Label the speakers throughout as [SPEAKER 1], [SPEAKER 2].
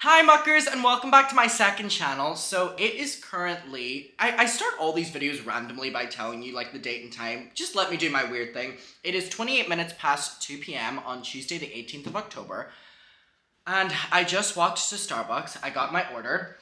[SPEAKER 1] Hi muckers and welcome back to my second channel. So it is currently, I start all these videos randomly by telling you like the date and time. Just let me do my weird thing. It is 28 minutes past 2 p.m. on Tuesday the 18th of October. And I just walked to Starbucks. I got my order.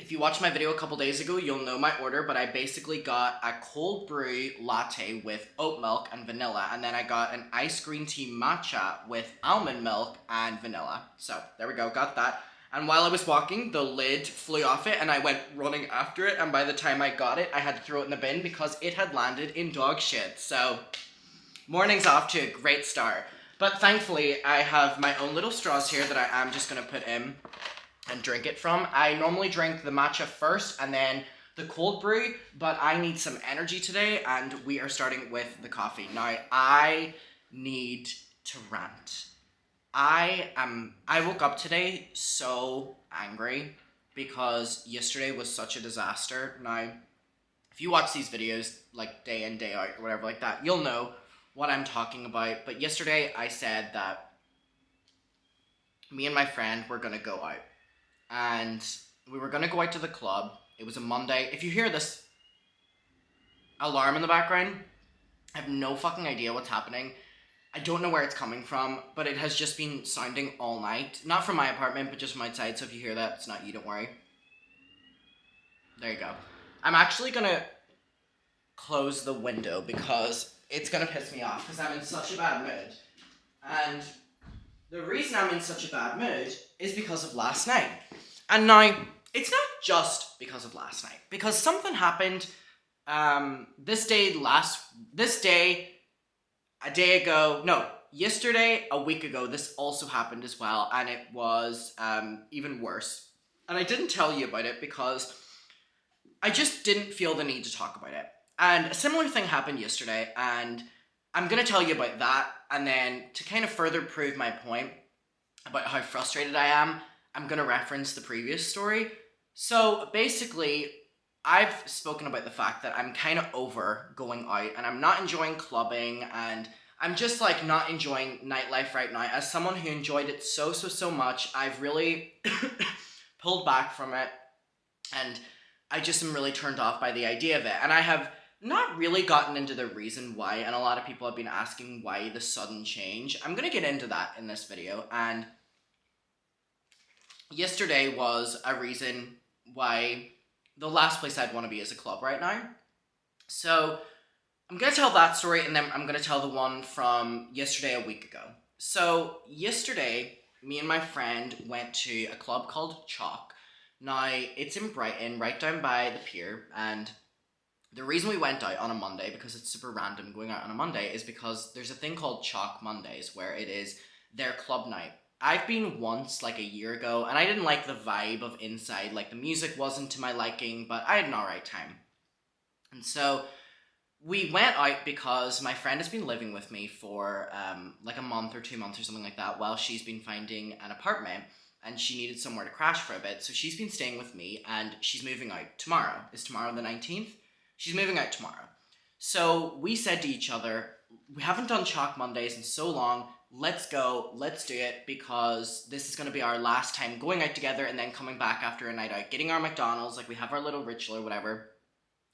[SPEAKER 1] If you watched my video a couple days ago, you'll know my order, but I basically got a cold brew latte with oat milk and vanilla, and then I got an iced green tea matcha with almond milk and vanilla. So, there we go, got that. And while I was walking, the lid flew off it, and I went running after it, and by the time I got it, I had to throw it in the bin because it had landed in dog shit. So, morning's off to a great start. But thankfully, I have my own little straws here that I am just going to put in and drink it from. I normally drink the matcha first and then the cold brew, but I need some energy today and we are starting with the coffee. Now, I need to rant. I woke up today so angry because yesterday was such a disaster. Now, if you watch these videos like day in, day out or whatever like that, you'll know what I'm talking about. But yesterday I said that me and my friend were gonna go out and we were gonna go out to the club. It was a Monday. If you hear this alarm in the background, I have no fucking idea what's happening. I don't know where it's coming from, but it has just been sounding all night. Not from my apartment, but just from outside, so if you hear that, it's not you, don't worry. There you go. I'm actually gonna close the window because it's gonna piss me off because I'm in such a bad mood. And the reason I'm in such a bad mood is because of last night. And now, it's not just because of last night, because something happened yesterday, a week ago, this also happened as well, and it was even worse. And I didn't tell you about it because I just didn't feel the need to talk about it. And a similar thing happened yesterday, and I'm going to tell you about that, and then to kind of further prove my point about how frustrated I am, I'm going to reference the previous story. So basically, I've spoken about the fact that I'm kind of over going out and I'm not enjoying clubbing and I'm just like not enjoying nightlife right now. As someone who enjoyed it so much, I've really pulled back from it and I just am really turned off by the idea of it. And I have not really gotten into the reason why, and a lot of people have been asking why the sudden change. I'm going to get into that in this video, and yesterday was a reason why the last place I'd want to be is a club right now. So I'm going to tell that story and then I'm going to tell the one from yesterday a week ago. So yesterday, me and my friend went to a club called Chalk. Now, it's in Brighton, right down by the pier, and the reason we went out on a Monday, because it's super random going out on a Monday, is because there's a thing called Chalk Mondays where it is their club night. I've been once like a year ago and I didn't like the vibe of inside. Like the music wasn't to my liking, but I had an alright time. And so we went out because my friend has been living with me for like a month or 2 months or something like that while she's been finding an apartment and she needed somewhere to crash for a bit. So she's been staying with me and she's moving out tomorrow. Is tomorrow the 19th? She's moving out tomorrow. So we said to each other, we haven't done Chalk Mondays in so long. Let's go, let's do it, because this is going to be our last time going out together and then coming back after a night out, getting our McDonald's, like we have our little ritual or whatever.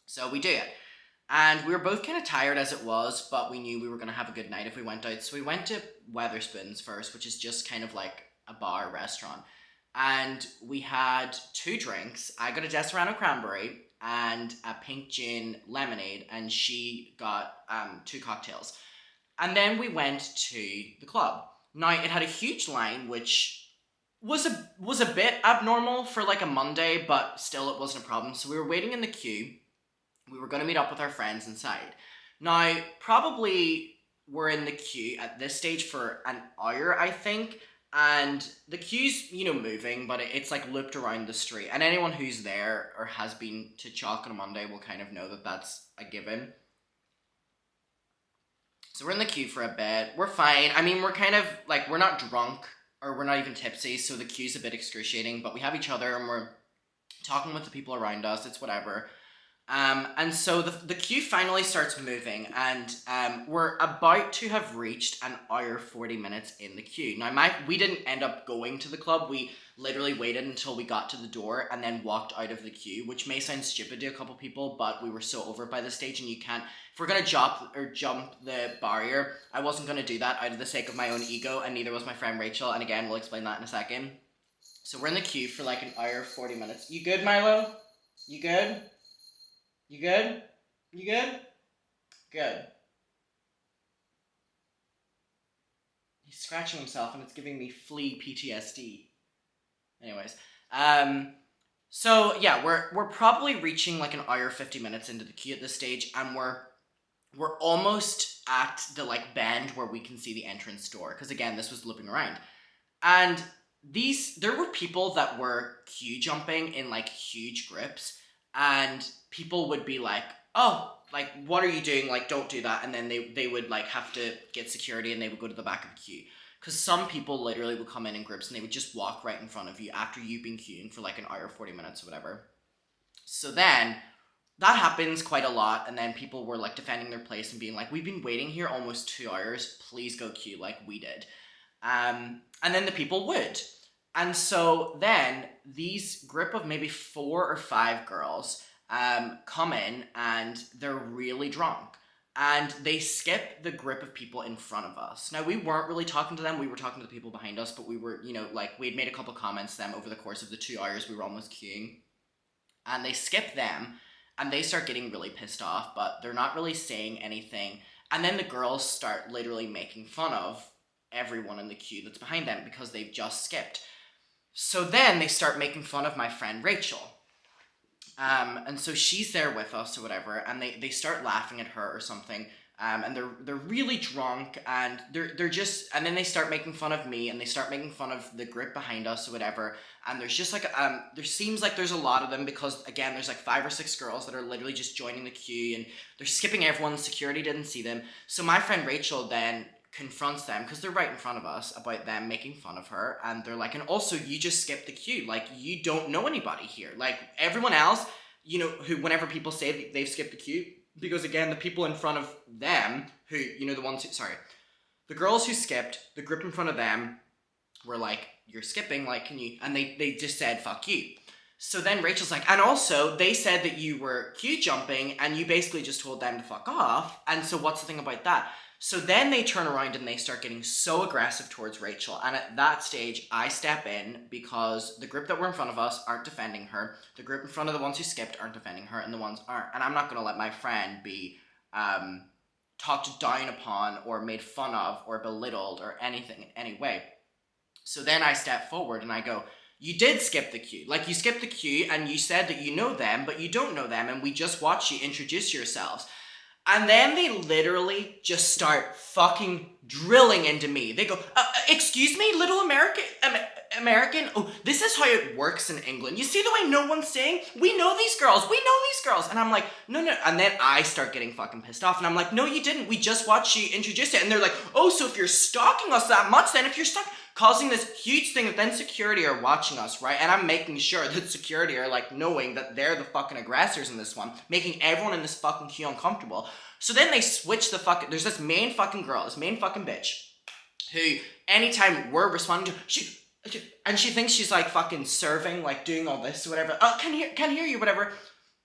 [SPEAKER 1] So we do it. And we were both kind of tired as it was, but we knew we were going to have a good night if we went out. So we went to Weatherspoons first, which is just kind of like a bar restaurant. And we had 2 drinks. I got a Desperado cranberry and a pink gin lemonade, and she got 2 cocktails. And then we went to the club. Now, it had a huge line, which was a bit abnormal for like a Monday, but still it wasn't a problem. So we were waiting in the queue. We were going to meet up with our friends inside. Now, probably we're in the queue at this stage for an hour, I think. And the queue's, moving, but it's like looped around the street. And anyone who's there or has been to Chalk on a Monday will kind of know that that's a given. So we're in the queue for a bit. We're fine. I mean, we're kind of, like, we're not drunk, or we're not even tipsy, so the queue's a bit excruciating, but we have each other, and we're talking with the people around us. It's whatever. And so the queue finally starts moving, and we're about to have reached an hour 40 minutes in the queue. Now, we didn't end up going to the club. We literally waited until we got to the door and then walked out of the queue, which may sound stupid to a couple people, but we were so over by the stage, and you can't. If we're gonna jump the barrier, I wasn't gonna do that out of the sake of my own ego, and neither was my friend Rachel. And again, we'll explain that in a second. So we're in the queue for like an hour 40 minutes. You good, Milo? You good? You good? You good? Good. He's scratching himself and it's giving me flea PTSD. Anyways, so yeah, we're probably reaching like an hour 50 minutes into the queue at this stage, and we're almost at the like bend where we can see the entrance door, because again, this was looping around. And there were people that were queue jumping in like huge groups, and people would be like, oh, like, what are you doing? Like, don't do that. And then they would like have to get security, and they would go to the back of the queue. Because some people literally would come in groups, and they would just walk right in front of you after you've been queuing for like an hour, 40 minutes or whatever. So then that happens quite a lot, and then people were like defending their place and being like, we've been waiting here almost 2 hours, please go queue like we did. And then the people would. And so then these group of maybe 4 or 5 girls come in, and they're really drunk. And they skip the group of people in front of us. Now, we weren't really talking to them. We were talking to the people behind us, but we were, like, we had made a couple comments to them over the course of the 2 hours we were almost queuing. And they skip them, and they start getting really pissed off, but they're not really saying anything. And then the girls start literally making fun of everyone in the queue that's behind them because they've just skipped. So then they start making fun of my friend Rachel. And so she's there with us or whatever, and they start laughing at her or something. And they're really drunk, and they're just, and then they start making fun of me, and they start making fun of the group behind us or whatever. And there's just like there seems like there's a lot of them, because again, there's like 5 or 6 girls that are literally just joining the queue, and they're skipping everyone. Security didn't see them. So my friend Rachel then confronts them, because they're right in front of us, about them making fun of her. And they're like, and also, you just skipped the queue, like, you don't know anybody here, like everyone else, who, whenever people say they've skipped the queue, because again, the people in front of them, who, the girls who skipped, the group in front of them were like, you're skipping, like, can you, and they just said, fuck you. So then Rachel's like, and also, they said that you were queue jumping, and you basically just told them to fuck off, and so what's the thing about that? So then they turn around and they start getting so aggressive towards Rachel. And at that stage, I step in, because the group that were in front of us aren't defending her. The group in front of the ones who skipped aren't defending her, and the ones aren't. And I'm not going to let my friend be talked down upon or made fun of or belittled or anything in any way. So then I step forward and I go, you did skip the queue. Like, you skipped the queue, and you said that you know them, but you don't know them, and we just watched you introduce yourselves. And then they literally just start fucking drilling into me. They go, excuse me, little American? Oh, this is how it works in England. You see the way no one's saying, we know these girls. And I'm like, no. And then I start getting fucking pissed off. And I'm like, no, you didn't. We just watched you introduce it. And they're like, oh, so if you're stalking us that much, then if you're causing this huge thing that then security are watching us, right? And I'm making sure that security are like knowing that they're the fucking aggressors in this one, making everyone in this fucking queue uncomfortable. So then they switch there's this main fucking girl, this main fucking bitch, who anytime we're responding to, she thinks she's like fucking serving, like doing all this or whatever. Oh, can hear you, whatever.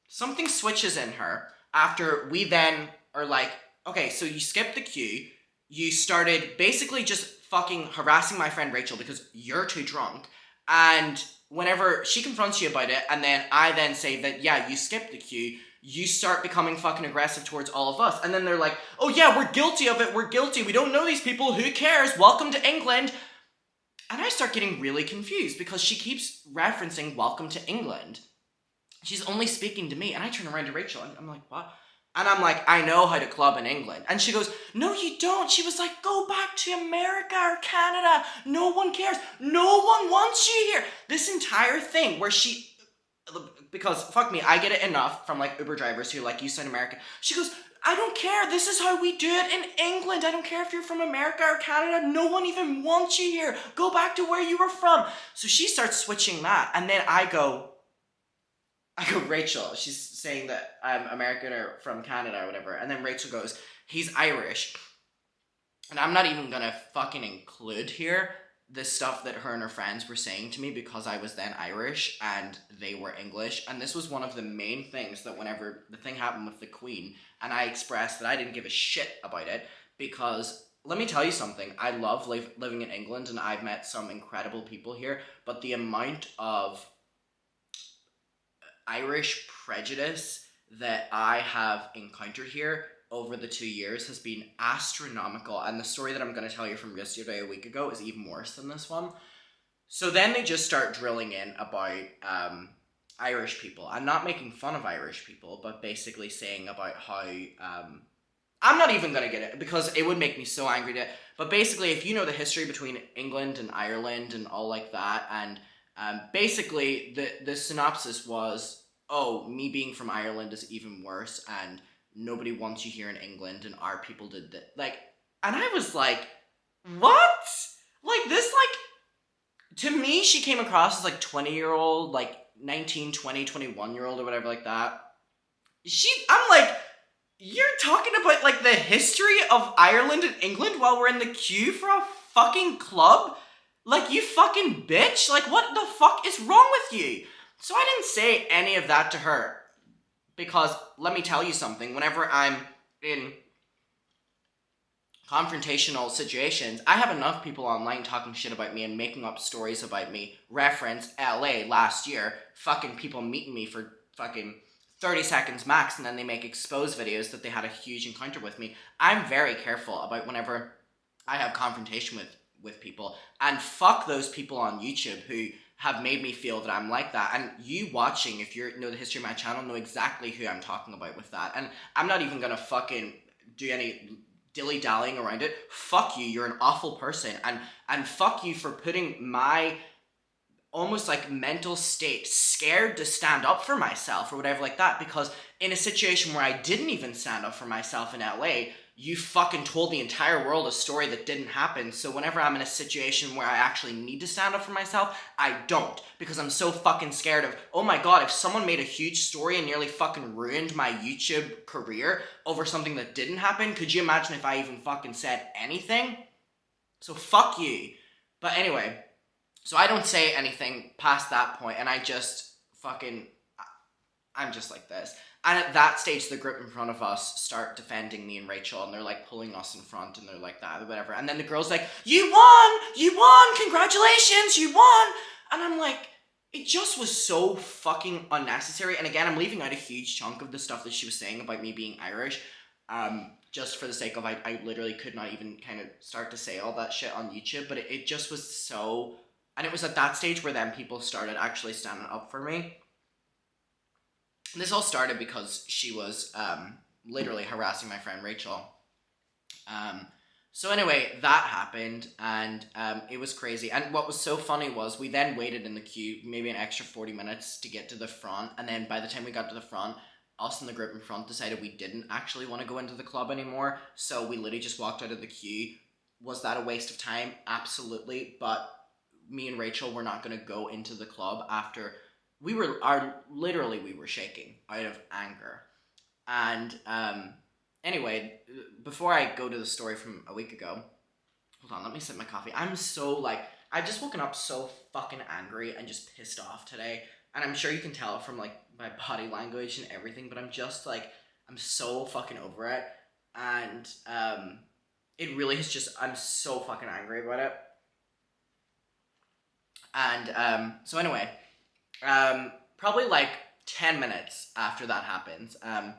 [SPEAKER 1] Something switches in her after we then are like, okay, so you skipped the queue, you started basically just fucking harassing my friend Rachel because you're too drunk, and whenever she confronts you about it, and then I then say that, yeah, you skipped the queue, you start becoming fucking aggressive towards all of us. And then they're like, oh yeah, we're guilty of it, we're guilty, we don't know these people, who cares, welcome to England. And I start getting really confused, because she keeps referencing welcome to England. She's only speaking to me, and I turn around to Rachel, and I'm like, what? And I'm like, I know how to club in England. And she goes, no, you don't. She was like, go back to America or Canada. No one cares. No one wants you here. This entire thing where because fuck me, I get it enough from like Uber drivers who like, you said America. She goes, I don't care. This is how we do it in England. I don't care if you're from America or Canada. No one even wants you here. Go back to where you were from. So she starts switching that. And then I go, I go, Rachel, she's saying that I'm American or from Canada or whatever. And then Rachel goes, he's Irish. And I'm not even gonna fucking include here the stuff that her and her friends were saying to me because I was then Irish and they were English. And this was one of the main things that whenever the thing happened with the Queen, and I expressed that I didn't give a shit about it because let me tell you something. I love living in England and I've met some incredible people here, but the amount of Irish prejudice that I have encountered here over the 2 years has been astronomical. And the story that I'm going to tell you from yesterday, a week ago, is even worse than this one. So then they just start drilling in about Irish people. I'm not making fun of Irish people, but basically saying about how... I'm not even going to get it because it would make me so angry to... But basically, if you know the history between England and Ireland and all like that, and basically the synopsis was, oh, me being from Ireland is even worse, and nobody wants you here in England, and our people did that. Like, and I was like, what? Like, this, like, to me, she came across as, like, 20-year-old, like, 19, 20, 21-year-old or whatever like that. I'm like, you're talking about, like, the history of Ireland and England while we're in the queue for a fucking club? Like, you fucking bitch? Like, what the fuck is wrong with you? So I didn't say any of that to her. Because, let me tell you something, whenever I'm in confrontational situations, I have enough people online talking shit about me and making up stories about me. Reference LA last year, fucking people meeting me for fucking 30 seconds max, and then they make exposed videos that they had a huge encounter with me. I'm very careful about whenever I have confrontation with people, and fuck those people on YouTube who have made me feel that I'm like that. And you watching, if you know the history of my channel, know exactly who I'm talking about with that. And I'm not even gonna fucking do any dilly-dallying around it. Fuck you, you're an awful person. And fuck you for putting my almost like mental state scared to stand up for myself or whatever like that, because in a situation where I didn't even stand up for myself in LA, you fucking told the entire world a story that didn't happen. So whenever I'm in a situation where I actually need to stand up for myself, I don't, because I'm so fucking scared of, oh my god, if someone made a huge story and nearly fucking ruined my YouTube career over something that didn't happen, could you imagine if I even fucking said anything? So fuck you. But anyway, so I don't say anything past that point, and I just fucking, I'm just like this. And at that stage, the group in front of us start defending me and Rachel, and they're like pulling us in front, and they're like that, whatever. And then the girl's like, you won, congratulations, you won. And I'm like, it just was so fucking unnecessary. And again, I'm leaving out a huge chunk of the stuff that she was saying about me being Irish, just for the sake of, I literally could not even kind of start to say all that shit on YouTube, but it just was so, and it was at that stage where then people started actually standing up for me. This all started because she was literally harassing my friend Rachel. So anyway, that happened, and it was crazy. And what was so funny was we then waited in the queue maybe an extra 40 minutes to get to the front, and then by the time we got to the front, us and the group in front decided we didn't actually want to go into the club anymore, so we literally just walked out of the queue. Was that a waste of time? Absolutely, but me and Rachel were not going to go into the club after... We were shaking out of anger. And anyway, before I go to the story from a week ago, hold on, let me sip my coffee. I'm so like, I've just woken up so fucking angry and just pissed off today. And I'm sure you can tell from like my body language and everything, but I'm just like, I'm so fucking over it. And it really is just, I'm so fucking angry about it. And so anyway, probably like 10 minutes after that happens, a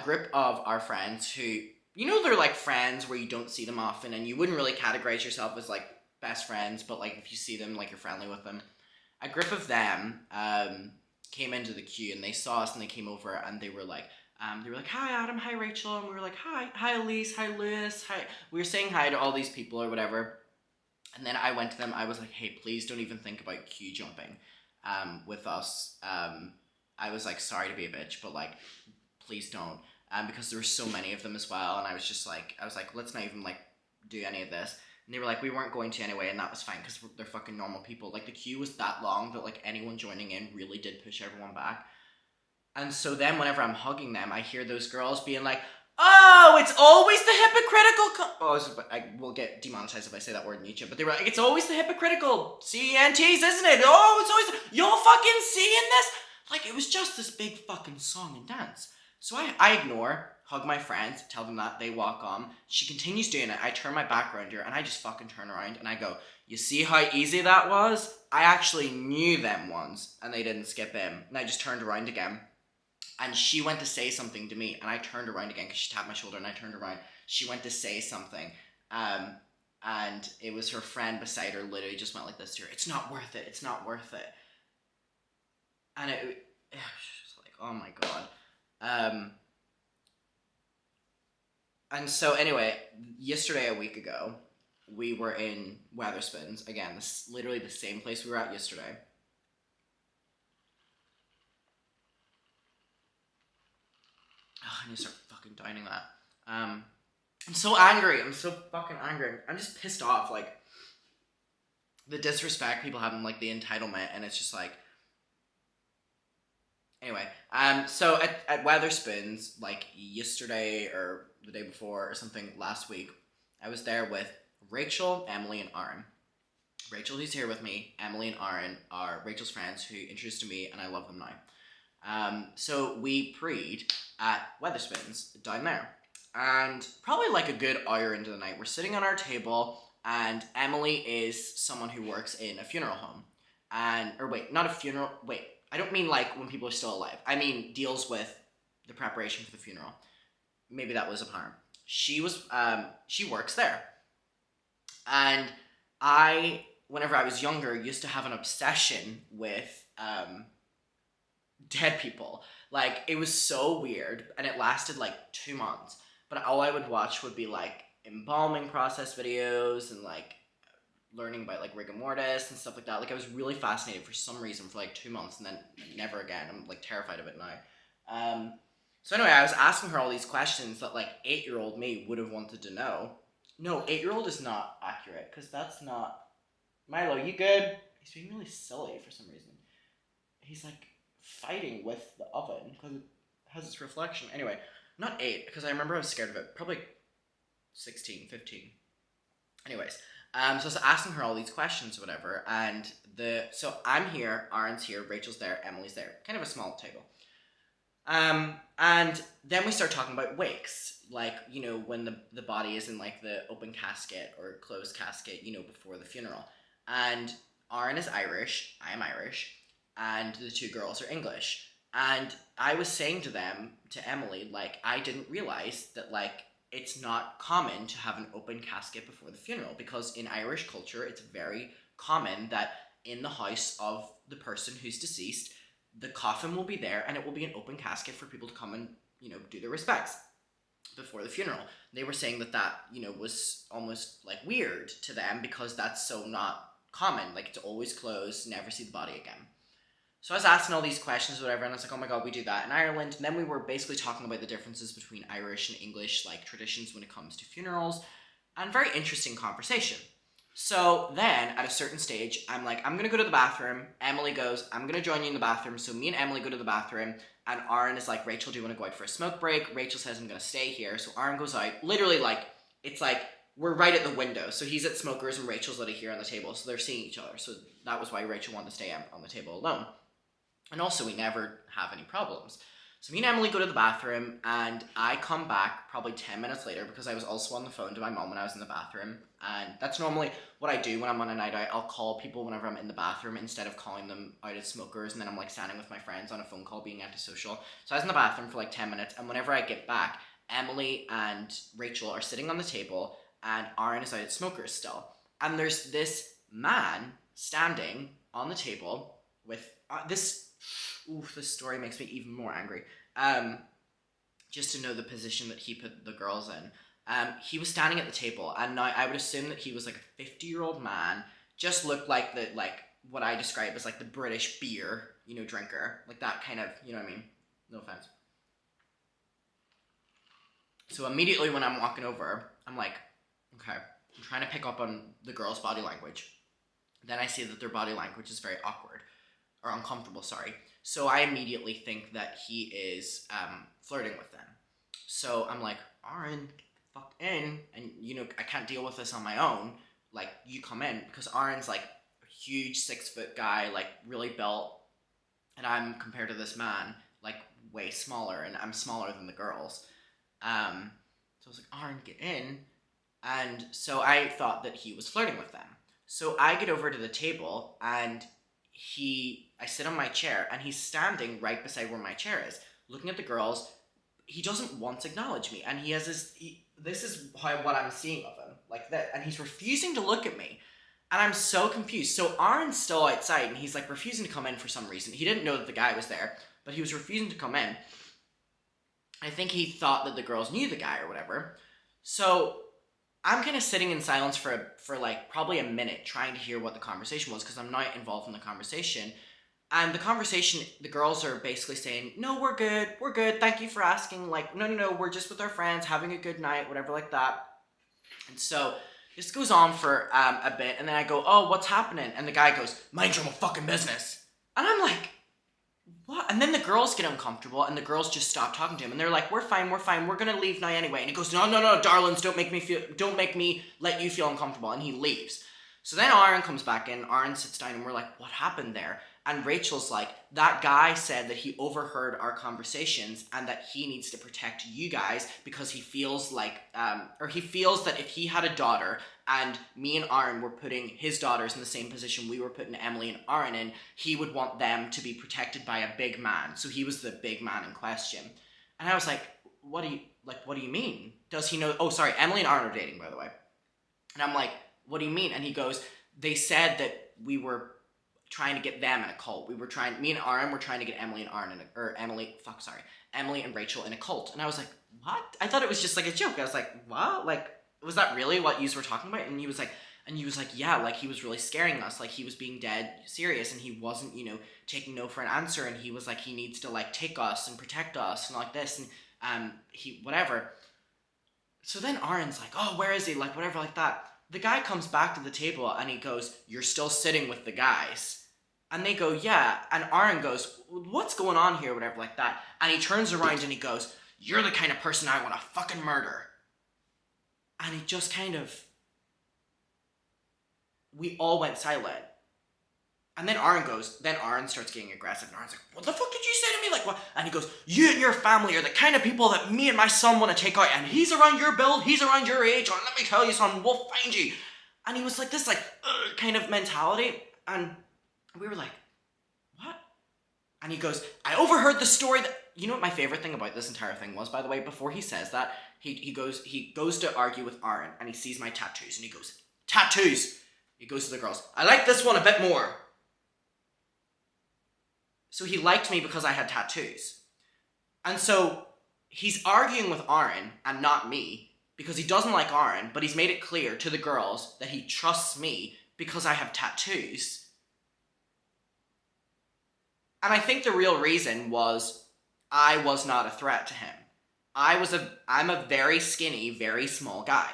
[SPEAKER 1] group of our friends who, you know, they're like friends where you don't see them often and you wouldn't really categorize yourself as like best friends, but like if you see them, like you're friendly with them. A group of them came into the queue and they saw us and they came over and they were like, hi Adam, hi Rachel, and we were like, hi Elise, hi Lewis, hi. We were saying hi to all these people or whatever. And then I went to them, I was like, hey, please don't even think about queue jumping with us. I was like, sorry to be a bitch, but like, please don't. Because there were so many of them as well, and I was like, let's not even like do any of this. And they were like, we weren't going to anyway, and that was fine because they're fucking normal people. Like, the queue was that long that, like, anyone joining in really did push everyone back. And so then whenever I'm hugging them, I hear those girls being like, oh, it's always the hypocritical I will get demonetized if I say that word in YouTube, but they were like, it's always the hypocritical CNTs, isn't it? Oh, it's always, y'all fucking seeing this? Like, it was just this big fucking song and dance. So I ignore, hug my friends, tell them that, they walk on. She continues doing it. I turn my back around her, and I just fucking turn around, and I go, you see how easy that was? I actually knew them once, and they didn't skip in. And I just turned around again. And she went to say something to me, and I turned around again, because she tapped my shoulder, and I turned around. She went to say something, and it was her friend beside her literally just went like this to her, it's not worth it, it's not worth it. And it was like, oh my god. And so anyway, yesterday, a week ago, we were in Weatherspoons. Again, this is literally the same place we were at yesterday. Oh, I need to start fucking downing that. I'm so angry. I'm so fucking angry. I'm just pissed off. Like, the disrespect people have in, like, the entitlement, and it's just like... Anyway, so at Weatherspoons, like, yesterday or the day before or something last week, I was there with Rachel, Emily, and Aaron. Rachel, who's here with me, Emily and Aaron are Rachel's friends who introduced to me, and I love them now. So we preed at Weatherspoons down there, and probably like a good hour into the night, we're sitting on our table, and Emily is someone who works in a funeral home, I don't mean like when people are still alive. I mean deals with the preparation for the funeral. Maybe that was apparent. She works there. And I, whenever I was younger, used to have an obsession with dead people. Like, it was so weird, and it lasted like 2 months. But all I would watch would be like embalming process videos and like learning about like rigor mortis and stuff like that. Like, I was really fascinated for some reason for like 2 months, and then never again. I'm like terrified of it now. So anyway, I was asking her all these questions that like 8-year-old me would have wanted to know. No, 8-year-old is not accurate, because that's not... Milo, you good? He's being really silly for some reason. He's like fighting with the oven because it has its reflection. Anyway, not 8, because I remember I was scared of it. Probably 16, 15. Anyways, so I was asking her all these questions or whatever, and so I'm here, Aaron's here, Rachel's there, Emily's there. Kind of a small table. And then we start talking about wakes, like, you know, when the body is in like the open casket or closed casket, you know, before the funeral. And Aaron is Irish, I am Irish, and the 2 girls are English. And I was saying to them, to Emily, like, I didn't realize that, like, it's not common to have an open casket before the funeral, because in Irish culture, it's very common that in the house of the person who's deceased, the coffin will be there, and it will be an open casket for people to come and, you know, do their respects before the funeral. They were saying that, you know, was almost, like, weird to them, because that's so not common. Like, it's always closed, never see the body again. So I was asking all these questions or whatever, and I was like, oh my god, we do that in Ireland. And then we were basically talking about the differences between Irish and English, like, traditions when it comes to funerals, and very interesting conversation. So then, at a certain stage, I'm like, I'm gonna go to the bathroom. Emily goes, I'm gonna join you in the bathroom. So me and Emily go to the bathroom, and Aaron is like, Rachel, do you want to go out for a smoke break? Rachel says, I'm gonna stay here. So Aaron goes out, literally, like, it's like, we're right at the window. So he's at Smokers, and Rachel's literally here on the table, so they're seeing each other. So that was why Rachel wanted to stay on the table alone. And also, we never have any problems. So me and Emily go to the bathroom, and I come back probably 10 minutes later, because I was also on the phone to my mom when I was in the bathroom. And that's normally what I do when I'm on a night out. I'll call people whenever I'm in the bathroom instead of calling them out at Smokers, and then I'm like standing with my friends on a phone call being antisocial. So I was in the bathroom for like 10 minutes, and whenever I get back, Emily and Rachel are sitting on the table, and Aaron is out at Smokers still. And there's this man standing on the table with this story makes me even more angry. Just to know the position that he put the girls in. He was standing at the table, and now I would assume that he was like a 50-year-old man, just looked like what I describe as like the British beer, you know, drinker. Like that kind of, you know what I mean? No offense. So immediately when I'm walking over, I'm like, okay, I'm trying to pick up on the girl's body language. Then I see that their body language is very awkward, or uncomfortable, sorry. So I immediately think that he is flirting with them. So I'm like, Aaron, get the fuck in, and I can't deal with this on my own. Like, you come in, because Aaron's like a huge 6-foot guy, like really built, and I'm, compared to this man, like way smaller, and I'm smaller than the girls. So I was like, Aaron, get in. And so I thought that he was flirting with them. So I get over to the table, and I sit on my chair, and he's standing right beside where my chair is, looking at the girls. He doesn't once acknowledge me, and he has this is what I'm seeing of him, like that, and he's refusing to look at me, and I'm so confused. So Aaron's still outside, and he's like refusing to come in for some reason. He didn't know that the guy was there, but he was refusing to come in. I think he thought that the girls knew the guy or whatever. So I'm kind of sitting in silence for like probably a minute, trying to hear what the conversation was, because I'm not involved in the conversation. And the conversation, the girls are basically saying, no, we're good, thank you for asking, like, no, we're just with our friends, having a good night, whatever like that. And so this goes on for a bit, and then I go, oh, what's happening? And the guy goes, mind your own fucking business. And I'm like, what? And then the girls get uncomfortable, and the girls just stop talking to him, and they're like, we're fine, we're gonna leave now anyway. And he goes, no, darlings, don't make me let you feel uncomfortable, and he leaves. So then Aaron comes back in, Aaron sits down, and we're like, what happened there? And Rachel's like, that guy said that he overheard our conversations and that he needs to protect you guys because he feels like, he feels that if he had a daughter and me and Aaron were putting his daughters in the same position we were putting Emily and Aaron in, he would want them to be protected by a big man. So he was the big man in question. And I was like, what do you mean? Does he know? Oh, sorry, Emily and Aaron are dating, by the way. And I'm like, what do you mean? And he goes, they said that we were trying to get them in a cult. Me and Aaron were trying to get Emily and Rachel in a cult. And I was like, what? I thought it was just like a joke. I was like, what? Like, was that really what you were talking about? And he was like, yeah, like he was really scaring us. Like he was being dead serious, and he wasn't, taking no for an answer. And he was like, he needs to like take us and protect us and like this. And whatever. So then Aaron's like, oh, where is he? Like, whatever, like that. The guy comes back to the table and he goes, you're still sitting with the guys. And they go, yeah. And Aaron goes, what's going on here? Whatever, like that. And he turns around and he goes, you're the kind of person I want to fucking murder. And he just kind of, we all went silent. And then Aaron starts getting aggressive. And Aaron's like, what the fuck did you say to me? Like, what? And he goes, you and your family are the kind of people that me and my son want to take out. And he's around your build, he's around your age. And let me tell you, son, we'll find you. And he was like this, like, kind of mentality. And we were like, what? And he goes, I overheard the story that, you know what my favorite thing about this entire thing was, by the way, before he says that, he goes to argue with Aaron, and he sees my tattoos, and he goes, tattoos. He goes to the girls, I like this one a bit more. So he liked me because I had tattoos. And so he's arguing with Aaron and not me because he doesn't like Aaron, but he's made it clear to the girls that he trusts me because I have tattoos. And I think the real reason was I was not a threat to him. I'm a very skinny, very small guy.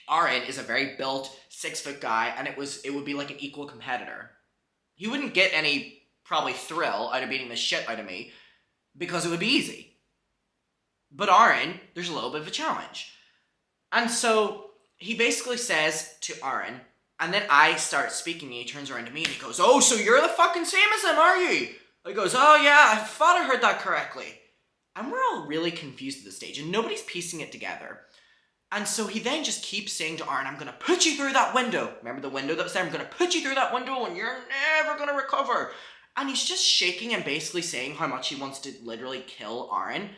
[SPEAKER 1] Aaron is a very built 6-foot guy, and it would be like an equal competitor. He wouldn't get any probably thrill out of beating the shit out of me because it would be easy. But Aaron, there's a little bit of a challenge. And so he basically says to Aaron, and then I start speaking, and he turns around to me and he goes, oh, so you're the fucking same as him, are you? He goes, oh yeah, I thought I heard that correctly. And we're all really confused at this stage, and nobody's piecing it together. And so he then just keeps saying to Aaron, I'm going to put you through that window. Remember the window that was there? I'm going to put you through that window and you're never going to recover. And he's just shaking and basically saying how much he wants to literally kill Aaron.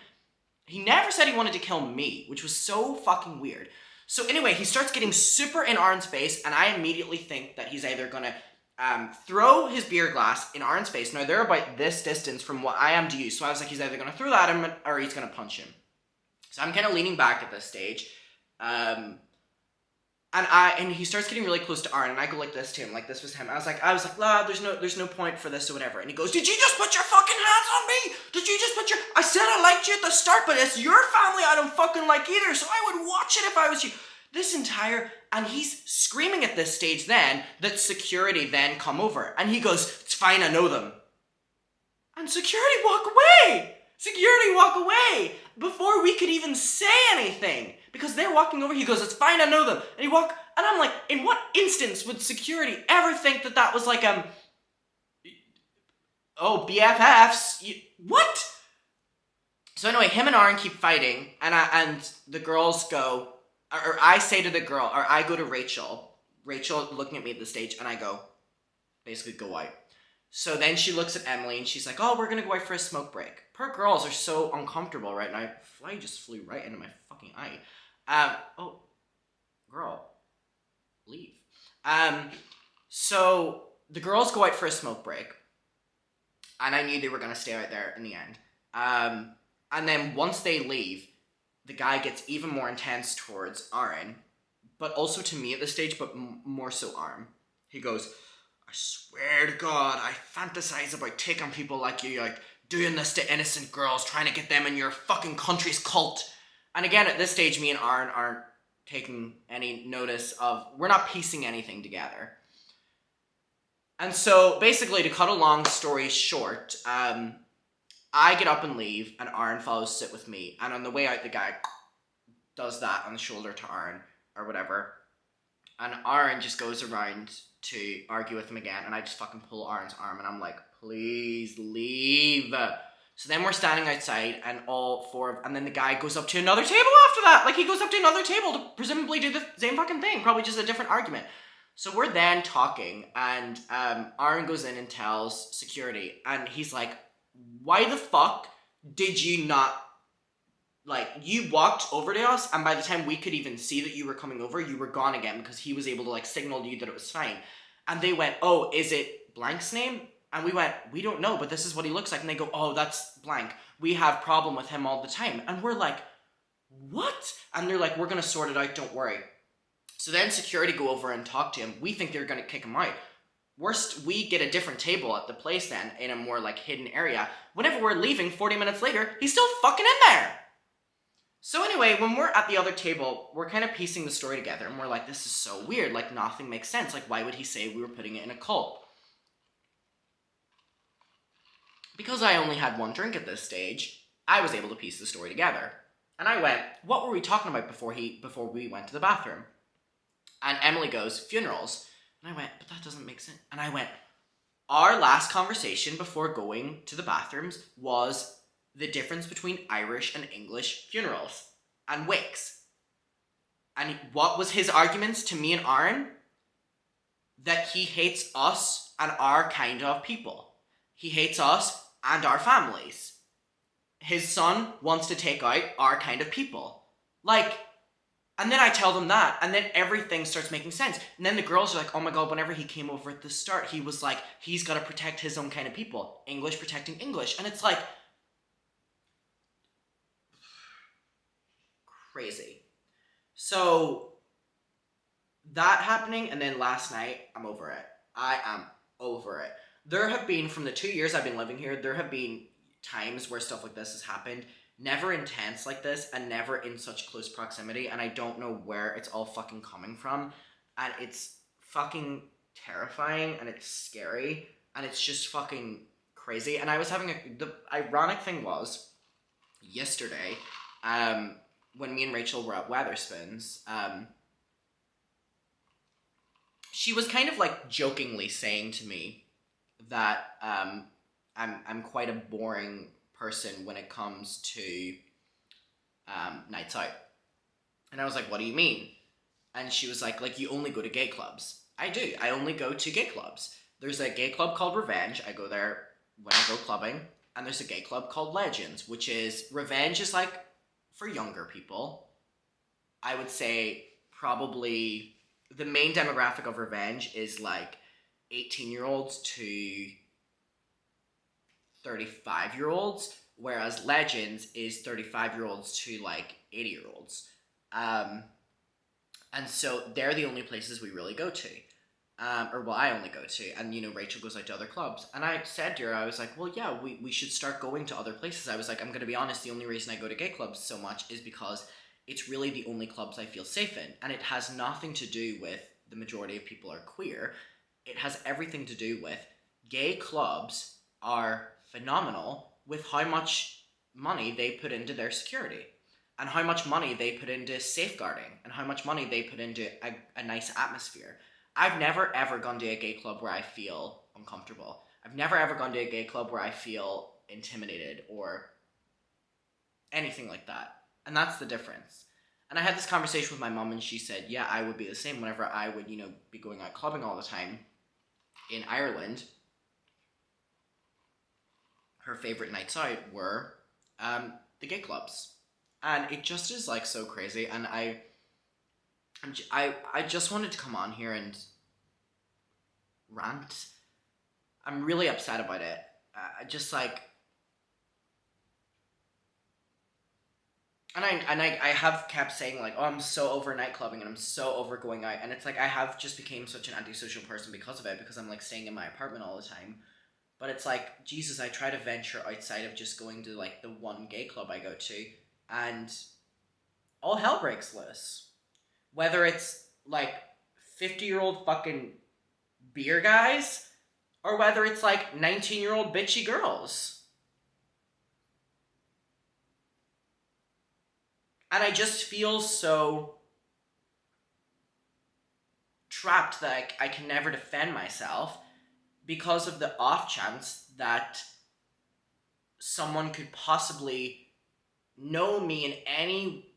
[SPEAKER 1] He never said he wanted to kill me, which was so fucking weird. So anyway, he starts getting super in Aaron's face, and I immediately think that he's either going to throw his beer glass in Aaron's face. Now, they're about this distance from what I am to you, so I was like, he's either going to throw that at him or he's going to punch him. So I'm kind of leaning back at this stage. And he starts getting really close to Aaron, and I go like this to him, like this was him. I was like, nah, there's no point for this or whatever. And he goes, did you just put your fucking hands on me? I said I liked you at the start, but it's your family I don't fucking like either, so I would watch it if I was you. This entire, And he's screaming at this stage then that security then come over. And he goes, it's fine, I know them. And security walk away. Security walk away before we could even say anything. Because they're walking over, he goes, it's fine, I know them. And he walk, and I'm like, in what instance would security ever think that that was like, oh, BFFs? What? So anyway, him and Aaron keep fighting, and the girls go, or I say to the girl, or I go to Rachel looking at me at the stage, and I go, basically go out. So then she looks at Emily, and she's like, oh, we're gonna go out for a smoke break. Poor girls are so uncomfortable right now. Fly just flew right into my fucking eye. Oh, girl, leave. So the girls go out for a smoke break, and I knew they were gonna stay out there in the end. And then once they leave, the guy gets even more intense towards Aaron, but also to me at this stage, but more so Aaron. He goes, I swear to God, I fantasize about taking people like you, like doing this to innocent girls, trying to get them in your fucking country's cult. And again, at this stage, me and Aaron aren't taking any notice of, we're not piecing anything together. And so basically, to cut a long story short, I get up and leave, and Aaron follows sit with me. And on the way out, the guy does that on the shoulder to Aaron, or whatever. And Aaron just goes around to argue with him again, and I just fucking pull Aaron's arm, and I'm like, please leave. So then we're standing outside, and and then the guy goes up to another table after that. Like, he goes up to another table to presumably do the same fucking thing, probably just a different argument. So we're then talking, and Aaron goes in and tells security, and he's like, why the fuck did you not, like, you walked over to us, and by the time we could even see that you were coming over, you were gone again, because he was able to, like, signal to you that it was fine. And they went, oh, is it blank's name? And we went, we don't know, but this is what he looks like. And they go, oh, that's blank. We have problem with him all the time. And we're like, what? And they're like, we're going to sort it out, don't worry. So then security go over and talk to him. We think they're going to kick him out. Worst, we get a different table at the place then, in a more, like, hidden area. Whenever we're leaving, 40 minutes later, he's still fucking in there. So anyway, when we're at the other table, we're kind of piecing the story together, and we're like, this is so weird, like, nothing makes sense. Like, why would he say we were putting it in a cult? Because I only had one drink at this stage, I was able to piece the story together. And I went, what were we talking about before we went to the bathroom? And Emily goes, funerals. And I went, but that doesn't make sense. And I went, our last conversation before going to the bathrooms was the difference between Irish and English funerals and wakes. And what was his arguments to me and Aaron? That he hates us and our kind of people. He hates us and our families. His son wants to take out our kind of people. Like, and then I tell them that, and then everything starts making sense. And then the girls are like, oh my God, whenever he came over at the start, he was like, he's got to protect his own kind of people. English protecting English. And it's like, crazy. So, that happening, and then last night, I'm over it. I am over it. There have been, from the 2 years I've been living here, there have been times where stuff like this has happened. Never intense like this, and never in such close proximity, and I don't know where it's all fucking coming from, and it's fucking terrifying, and it's scary, and it's just fucking crazy. And I was having the ironic thing was, yesterday, when me and Rachel were at Weatherspoons, she was kind of like jokingly saying to me that I'm quite a boring person when it comes to nights out. And I was like, what do you mean? And she was like, you only go to gay clubs. I do. I only go to gay clubs. There's a gay club called Revenge. I go there when I go clubbing. And there's a gay club called Legends, which is, Revenge is like for younger people. I would say probably the main demographic of Revenge is like 18-year-olds to 35-year-olds, whereas Legends is 35-year-olds to like 80-year-olds. And so they're the only places we really go to. Or well, I only go to. And, you know, Rachel goes out to other clubs. And I said to her, I was like, well, yeah, we should start going to other places. I was like, I'm going to be honest, the only reason I go to gay clubs so much is because it's really the only clubs I feel safe in. And it has nothing to do with the majority of people are queer. It has everything to do with gay clubs are phenomenal with how much money they put into their security and how much money they put into safeguarding and how much money they put into a nice atmosphere. I've never ever gone to a gay club where I feel uncomfortable. I've never ever gone to a gay club where I feel intimidated or anything like that. And that's the difference. And I had this conversation with my mom, and she said, yeah, I would be the same whenever I would, be going out clubbing all the time in Ireland. Her favorite nights out were the gay clubs. And it just is like so crazy. And I just wanted to come on here and rant. I'm really upset about it. And I have kept saying like, oh, I'm so over nightclubbing and I'm so over going out. And it's like I have just became such an antisocial person because of it, because I'm like staying in my apartment all the time. But it's like, Jesus, I try to venture outside of just going to like the one gay club I go to, and all hell breaks loose. Whether it's like 50-year-old fucking beer guys, or whether it's like 19-year-old bitchy girls. And I just feel so trapped that I can never defend myself because of the off chance that someone could possibly know me in any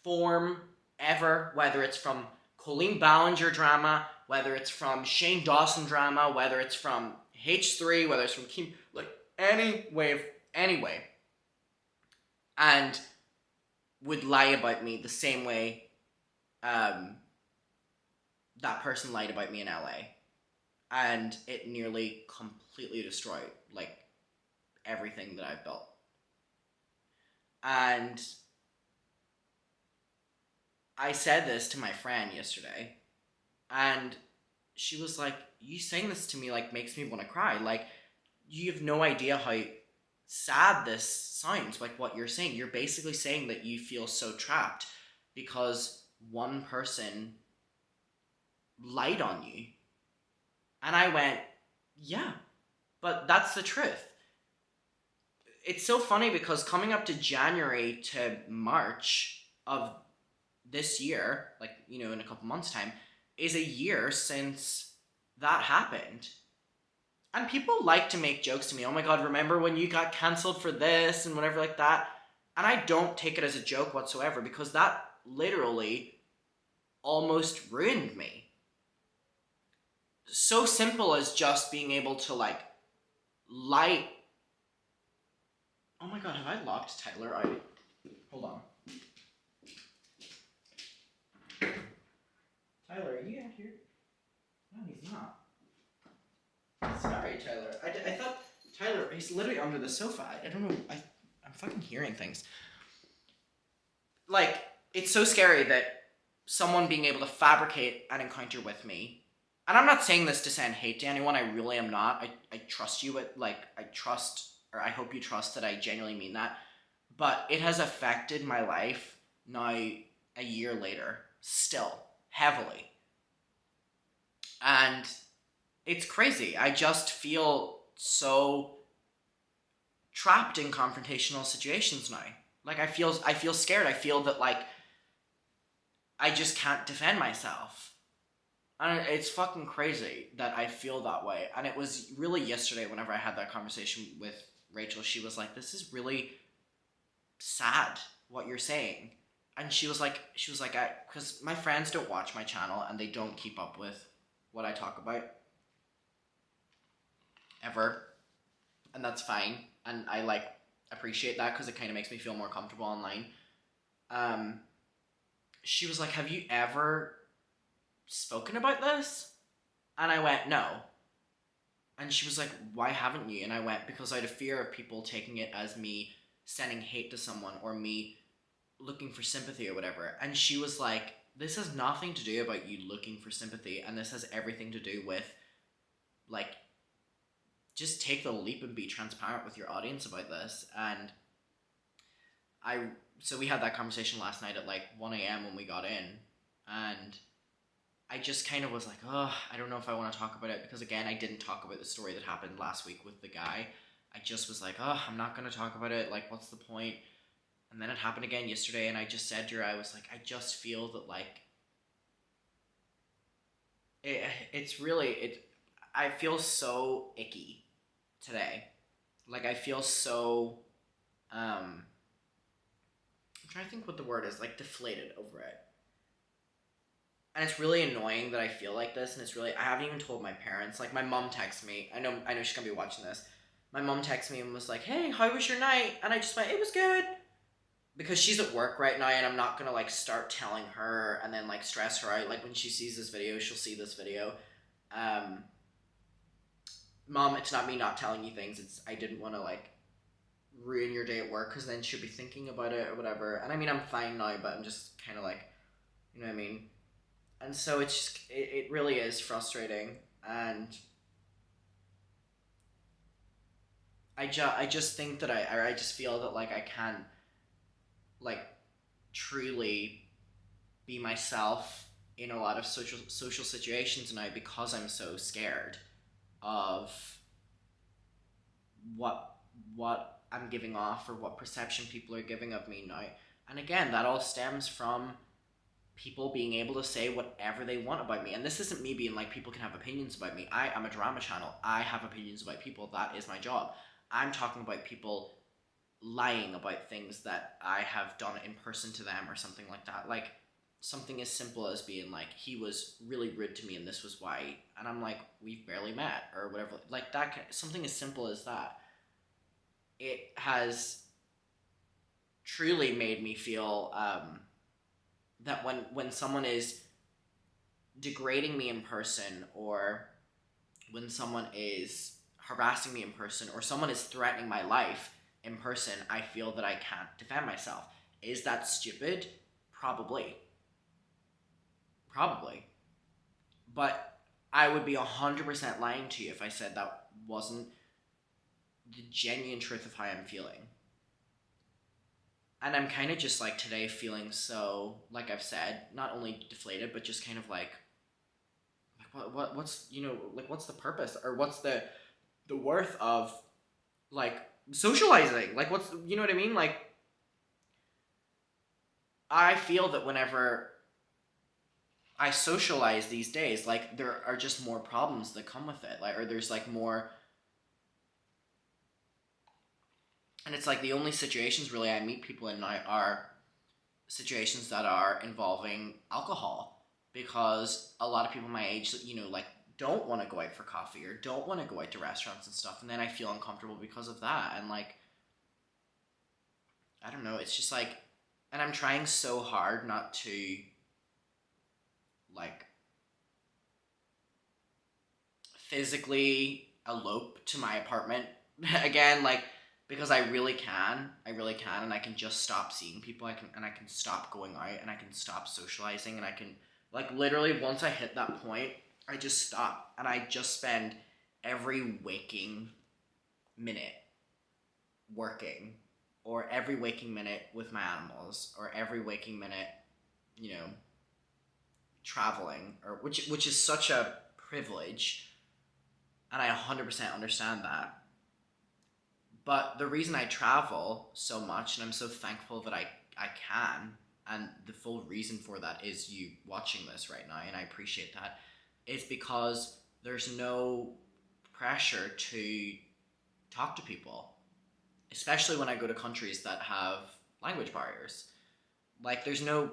[SPEAKER 1] form ever, whether it's from Colleen Ballinger drama, whether it's from Shane Dawson drama, whether it's from H3, whether it's from Kim, like any way, and would lie about me the same way that person lied about me in LA. And it nearly completely destroyed, like, everything that I've built. And I said this to my friend yesterday, and she was like, you saying this to me, like, makes me want to cry. Like, you have no idea how sad this sounds, like what you're saying. You're basically saying that you feel so trapped because one person lied on you. And I went, yeah, but that's the truth. It's so funny because coming up to January to March of this year, like, in a couple months' time, is a year since that happened. And people like to make jokes to me, oh my god, remember when you got cancelled for this and whatever like that? And I don't take it as a joke whatsoever, because that literally almost ruined me. So simple as just being able to, like, light... Oh my god, have I locked Tyler out? Hold on. Tyler, are you out here? No, he's not. Sorry, Tyler. I thought... Tyler, he's literally under the sofa. I don't know. I'm fucking hearing things. Like, it's so scary that someone being able to fabricate an encounter with me... And I'm not saying this to send hate to anyone. I really am not. I trust you. I hope you trust that I genuinely mean that. But it has affected my life now a year later. Still. Heavily. And it's crazy. I just feel so trapped in confrontational situations now. Like, I feel scared. I feel that, like, I just can't defend myself. And it's fucking crazy that I feel that way. And it was really yesterday whenever I had that conversation with Rachel. She was like, this is really sad what you're saying. And she was like, because my friends don't watch my channel and they don't keep up with what I talk about ever. And that's fine. And I, like, appreciate that because it kind of makes me feel more comfortable online. She was like, have you ever spoken about this? And I went, no. And she was like, why haven't you? And I went, because I had a fear of people taking it as me sending hate to someone or me looking for sympathy or whatever. And she was like, this has nothing to do about you looking for sympathy, and this has everything to do with, like, just take the leap and be transparent with your audience about this. And I so we had that conversation last night at like 1 a.m. when we got in, and I just kind of was like, oh, I don't know if I want to talk about it, because again, I didn't talk about the story that happened last week with the guy. I just was like, oh, I'm not going to talk about it. Like, what's the point? And then it happened again yesterday, and I just said to her, I was like, I just feel that, like, it's really, I feel so icky today. Like, I feel so, I'm trying to think what the word is, like, deflated over it. And it's really annoying that I feel like this, and it's really, I haven't even told my parents. Like, my mom texted me, I know she's gonna be watching this. My mom texted me and was like, hey, how was your night? And I just went, it was good. Because she's at work right now, and I'm not gonna, like, start telling her and then, like, stress her out. Like, when she sees this video, she'll see this video. Mom, it's not me not telling you things, it's, I didn't want to, like, ruin your day at work, because then she'll be thinking about it or whatever. And I mean, I'm fine now, but I'm just kind of like, you know what I mean? And so it's just, it really is frustrating, and I just think that I just feel that, like, I can't, like, truly be myself in a lot of social situations now, because I'm so scared of what I'm giving off, or what perception people are giving of me now. And again, that all stems from people being able to say whatever they want about me. And this isn't me being like, people can have opinions about me. I am a drama channel. I have opinions about people. That is my job. I'm talking about people lying about things that I have done in person to them, or something like that. Like, something as simple as being like, he was really rude to me and this was why. And I'm like, we've barely met, or whatever. Like, that, something as simple as that. It has truly made me feel that when someone is degrading me in person, or when someone is harassing me in person, or someone is threatening my life in person, I feel that I can't defend myself. Is that stupid? Probably. But I would be 100% lying to you if I said that wasn't the genuine truth of how I'm feeling. And I'm kind of just, like, today feeling so, like I've said, not only deflated, but just kind of like what's, you know, like, what's the purpose, or what's the worth of, like, socializing? Like, what's, you know what I mean? Like, I feel that whenever I socialize these days, like, there are just more problems that come with it, like, or there's, like, more. And it's like, the only situations really I meet people in now are situations that are involving alcohol, because a lot of people my age, you know, like, don't want to go out for coffee, or don't want to go out to restaurants and stuff, and then I feel uncomfortable because of that. And, like, I don't know, it's just like, and I'm trying so hard not to, like, physically elope to my apartment again, like, because I really can, and I can just stop seeing people. I can stop going out, and I can stop socializing, and I can, like, literally, once I hit that point, I just stop, and I just spend every waking minute working, or every waking minute with my animals, or every waking minute, you know, traveling, or which is such a privilege, and I 100% understand that. But the reason I travel so much, and I'm so thankful that I can, and the full reason for that is you watching this right now, and I appreciate that, is because there's no pressure to talk to people, especially when I go to countries that have language barriers. Like, there's no,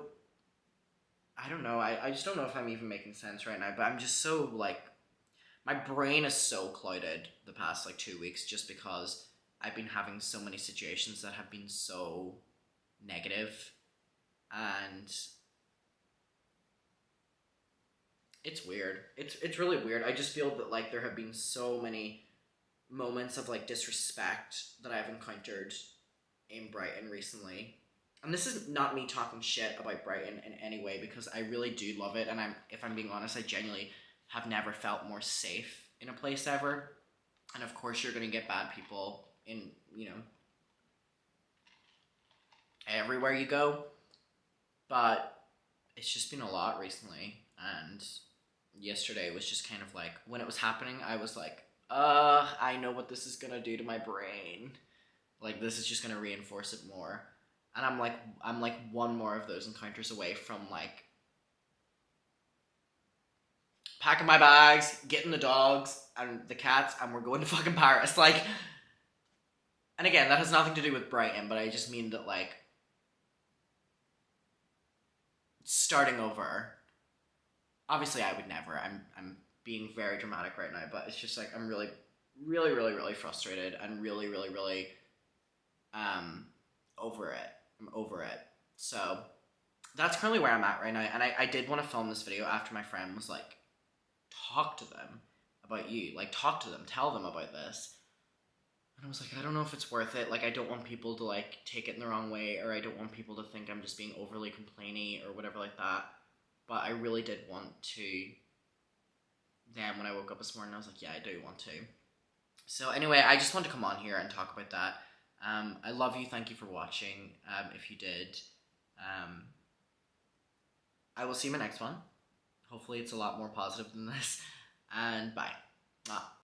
[SPEAKER 1] I don't know, I just don't know if I'm even making sense right now, but I'm just so, like, my brain is so clouded the past, like, 2 weeks, just because I've been having so many situations that have been so negative, and it's weird. It's really weird. I just feel that, like, there have been so many moments of, like, disrespect that I've encountered in Brighton recently. And this is not me talking shit about Brighton in any way, because I really do love it, and if I'm being honest, I genuinely have never felt more safe in a place ever. And of course you're going to get bad people in, you know, everywhere you go. But it's just been a lot recently, and yesterday was just kind of like, when it was happening, I was like, I know what this is gonna do to my brain. Like, this is just gonna reinforce it more. And I'm like one more of those encounters away from like packing my bags, getting the dogs and the cats, and we're going to fucking Paris. Like, and again, that has nothing to do with Brighton, but I just mean that like starting over. Obviously, I would never. I'm being very dramatic right now, but it's just like I'm really, really, really, really frustrated and really, really, really over it. I'm over it. So that's currently where I'm at right now. And I did want to film this video after my friend was like, talk to them about you. Like, talk to them. Tell them about this. And I was like, I don't know if it's worth it. Like, I don't want people to like take it in the wrong way, or I don't want people to think I'm just being overly complainy or whatever like that. But I really did want to. Then when I woke up this morning, I was like, yeah, I do want to. So anyway, I just wanted to come on here and talk about that. I love you. Thank you for watching. If you did, I will see you in my next one. Hopefully it's a lot more positive than this. And bye. Mwah.